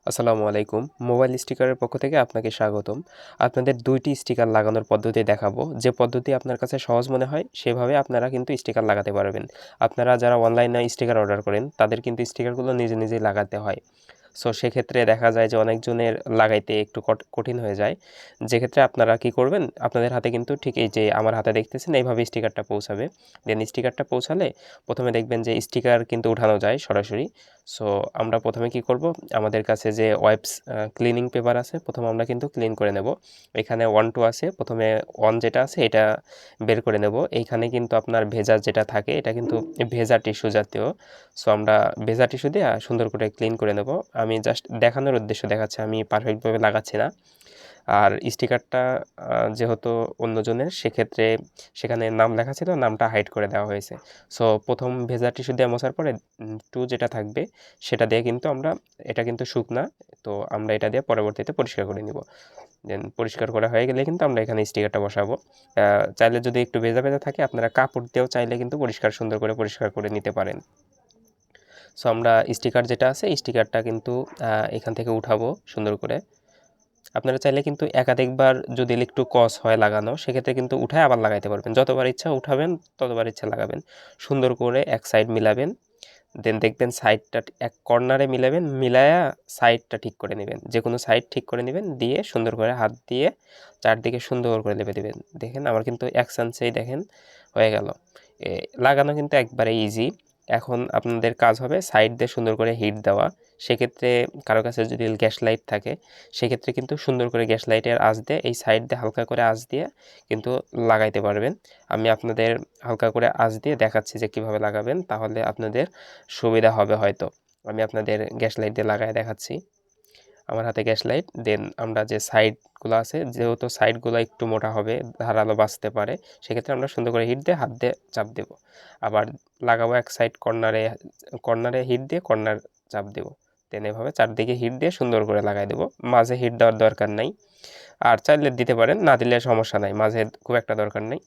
আসসালামু আলাইকুম। মোবাইল স্টিকারের পক্ষ থেকে আপনাকে স্বাগতম। আপনাদের ২টি স্টিকার লাগানোর পদ্ধতি দেখাবো। যে পদ্ধতি আপনার কাছে সহজ মনে হয় সেভাবে আপনারা কিন্তু স্টিকার লাগাতে পারবেন। আপনারা যারা অনলাইনে স্টিকার অর্ডার করেন তাদের কিন্তু স্টিকারগুলো নিজেই লাগাতে হয়। সো সেক্ষেত্রে দেখা যায় যে অনেকজনের লাগাইতে একটু কঠিন হয়ে যায়। যেক্ষেত্রে আপনারা কি করবেন, আপনাদের হাতে কিন্তু ঠিক এই যে আমার হাতে দেখতেছেন এইভাবে স্টিকারটা পৌঁছাবে। দেন স্টিকারটা পৌঁছালে ১ম এ দেখবেন যে স্টিকার কিন্তু উঠানো যায় সরাসরি। সো আমরা ১ম এ কি করব, আমাদের কাছে যে ওয়াইপস ক্লিনিং পেপার আছে, ১ম আমরা কিন্তু ক্লিন করে নেব। এখানে 1, 2 আছে। ১ম এ 1 যেটা আছে এটা বের করে নেব। এইখানে কিন্তু আপনার ভেজা যেটা থাকে এটা কিন্তু ভেজা টিস্যু জাতীয়। সো আমরা ভেজা টিস্যু দিয়ে সুন্দর করে ক্লিন করে নেব। আমি জাস্ট দেখানোর উদ্দেশ্যে দেখাচ্ছি, আমি পারফেক্টভাবে লাগাচ্ছি না। আর স্টিকারটা যেহেতু অন্যজনের, সেক্ষেত্রে সেখানে নাম লেখা ছিল, নামটা হাইড করে দেওয়া হয়েছে। সো ১ম ভেজা টিস্যু দিয়ে মোছার পরে 2 যেটা থাকবে সেটা দিয়ে কিন্তু আমরা, এটা কিন্তু শুকনা, তো আমরা এটা দিয়ে পরবর্তীতে পরিষ্কার করে নিব। দেন পরিষ্কার করা হয়ে গেলে কিন্তু আমরা এখানে স্টিকারটা বসাবো। চাইলে যদি একটু ভেজা থাকে আপনারা কাপড় দিয়েও চাইলে কিন্তু সুন্দর করে পরিষ্কার করে নিতে পারেন। সো আমরা স্টিকার যেটা আছে স্টিকারটা কিন্তু এখান থেকে উঠাবো সুন্দর করে। আপনারা চাইলে কিন্তু একাধিকবার যদি একটু কস হয় লাগানো, সেক্ষেত্রে কিন্তু উঠায় আবার লাগাইতে পারবেন। যতবার ইচ্ছা উঠাবেন, ততবার ইচ্ছা লাগাবেন। সুন্দর করে এক সাইড মিলাবেন। দেন দেখবেন সাইডটা এক কর্নারে মিলাবেন, মিলায়া সাইডটা ঠিক করে নেবেন। যেকোনো সাইড ঠিক করে নেবেন, দিয়ে সুন্দর করে হাত দিয়ে চারদিকে সুন্দর করে লেপে দেবেন। দেখেন আমার কিন্তু এক চান্সেই দেখেন হয়ে গেল। লাগানো কিন্তু একবারে ইজি। এখন আপনাদের কাজ হবে সাইড দিয়ে সুন্দর করে হিট দেওয়া। সেক্ষেত্রে কারো কাছে যদি গ্যাস লাইট থাকে, সেক্ষেত্রে কিন্তু সুন্দর করে গ্যাস লাইটের আঁচ দিয়ে এই সাইড দিয়ে হালকা করে আঁচ দিয়ে কিন্তু লাগাইতে পারবেন। আমি আপনাদের হালকা করে আঁচ দিয়ে দেখাচ্ছি যে কীভাবে লাগাবেন, তাহলে আপনাদের সুবিধা হবে হয়তো। আমি আপনাদের গ্যাস লাইট দিয়ে লাগায় দেখাচ্ছি। আমার হাতে গ্যাস লাইট। দেন আমরা যে সাইডগুলো আছে, যেহেতু সাইডগুলো একটু মোটা হবে, ধারালো বাঁচতে পারে, সেক্ষেত্রে আমরা সুন্দর করে হিট দিয়ে হাত দিয়ে চাপ দেব। আবার লাগাবো এক সাইড কর্নারে, কর্নারে হিট দিয়ে কর্নার চাপ দেব। দেন এভাবে চারদিকে হিট দিয়ে সুন্দর করে লাগাই দেবো। মাঝে হিট দেওয়ার দরকার নাই। আর চাইলে দিতে পারেন, না দিলে সমস্যা নাই। মাঝে খুব একটা দরকার নেই।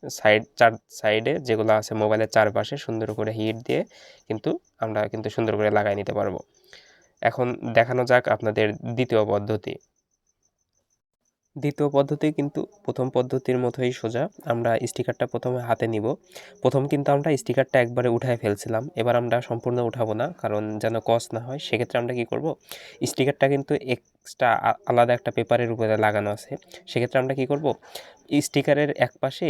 চার সাইডে যেগুলো আছে মোবাইলের চারপাশে সুন্দর করে হিট দিয়ে কিন্তু আমরা কিন্তু সুন্দর করে লাগাই নিতে পারবো। এখন দেখানো যাক আপনাদের দ্বিতীয় পদ্ধতি। দ্বিতীয় পদ্ধতি কিন্তু প্রথম পদ্ধতির মতোই সোজা। আমরা স্টিকারটা ১ম এ হাতে নিব। ১ম কিন্তু আমরা স্টিকারটা একবারে উঠায় ফেলছিলাম। এবার আমরা সম্পূর্ণ উঠাবো না, কারণ যেন কস না হয়। সেক্ষেত্রে আমরা কি করব, স্টিকারটা কিন্তু এক্সট্রা আলাদা একটা পেপারের উপরে লাগানো আছে। সেক্ষেত্রে আমরা কি করব, স্টিকারের একপাশে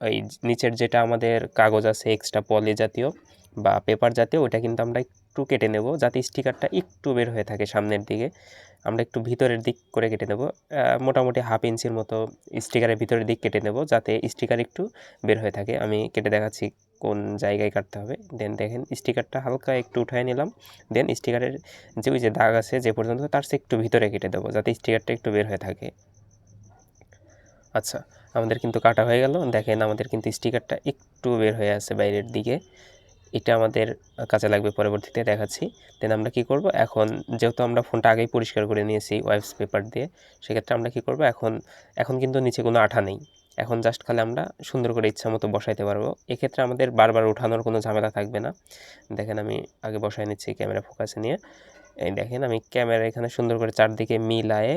ওই নিচের যেটা আমাদের কাগজ আছে এক্সট্রা পলি জাতীয় বা পেপার জাতীয়, ওটা কিন্তু আমরা একটু কেটে নেব, যাতে স্টিকারটা একটু বের হয়ে থাকে সামনের দিকে। আমরা একটু ভিতরের দিক করে কেটে নেব। মোটামুটি 1/2 ইঞ্চির মতো স্টিকারের ভিতরের দিক কেটে নেব, যাতে স্টিকার একটু বের হয়ে থাকে। আমি কেটে দেখাচ্ছি কোন জায়গায় কাটতে হবে। দেন দেখেন স্টিকারটা হালকা একটু উঠায় নিলাম। দেন স্টিকারের যে ওই যে দাগ আছে যে পর্যন্ত, তার চেয়ে একটু ভিতরে কেটে দেবো, যাতে স্টিকারটা একটু বের হয়ে থাকে। আচ্ছা, আমাদের কিন্তু কাটা হয়ে গেল। দেখেন আমাদের কিন্তু স্টিকারটা একটু বের হয়ে আছে বাইরের দিকে। এটা আমাদের কাজে লাগবে, পরবর্তীতে দেখাচ্ছি। দেন আমরা কি করব, এখন যেহেতু আমরা ফোনটা আগেই পরিষ্কার করে নিয়েছি ওয়াইপস পেপার দিয়ে, সেক্ষেত্রে আমরা কি করব, এখন কিন্তু নিচে কোনো আঠা নেই। এখন জাস্ট খালি আমরা সুন্দর করে ইচ্ছা মতো বসাইতে পারবো। এক্ষেত্রে আমাদের বারবার উঠানোর কোনো ঝামেলা থাকবে না। দেখেন আমি আগে বসাই নিচ্ছি ক্যামেরা ফোকাসে নিয়ে। এই দেখেন আমি ক্যামেরা এখানে সুন্দর করে চারদিকে মিলায়ে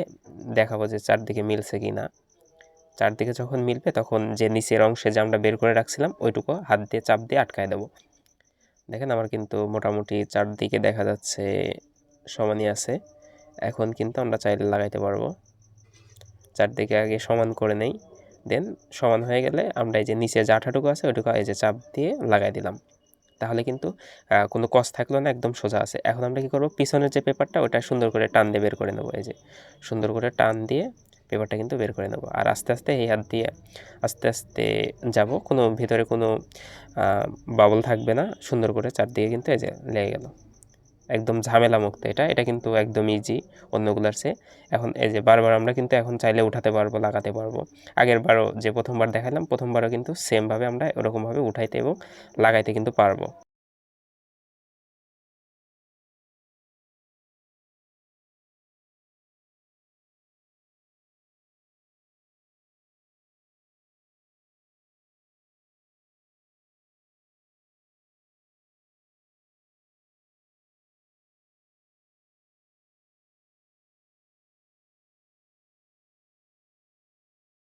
দেখাবো যে চারদিকে মিলছে কি না। চারদিকে যখন মিলবে তখন যে নিচের অংশে যে আমরা বের করে রাখছিলাম ওইটুকু হাত দিয়ে চাপ দিয়ে আটকায় দেবো। দেখেন আমার কিন্তু মোটামুটি চারদিকে দেখা যাচ্ছে সমানই আছে। এখন কিন্তু আমরা চাইলে লাগাইতে পারবো। চারদিকে আগে সমান করে নেই। দেন সমান হয়ে গেলে আমরা এই যে নিচে যে আঠাটুকু আছে ওইটুকু এই যে চাপ দিয়ে লাগাই দিলাম। তাহলে কিন্তু কোনো কস থাকলো না, একদম সোজা আছে। এখন আমরা কি করব, পিছনের যে পেপারটা ওটা সুন্দর করে টান দিয়ে বের করে নেব। এই যে সুন্দর করে টান দিয়ে পেপারটা কিন্তু বের করে নেব। আর আস্তে আস্তে এই হাত দিয়ে আস্তে আস্তে যাব, কোনো ভিতরে কোনো বাবল থাকবে না। সুন্দর করে চারদিকে কিন্তু এই যে লেগে গেল। একদম ঝামেলা মুক্ত এটা কিন্তু একদম ইজি অন্যগুলার চেয়ে। এখন এই যে বারবার আমরা কিন্তু এখন চাইলে উঠাতে পারবো, লাগাতে পারবো। আগেরবারও যে প্রথমবার দেখালাম, প্রথমবারও কিন্তু সেমভাবে আমরা ওরকমভাবে উঠাইতে এবং লাগাইতে কিন্তু পারবো।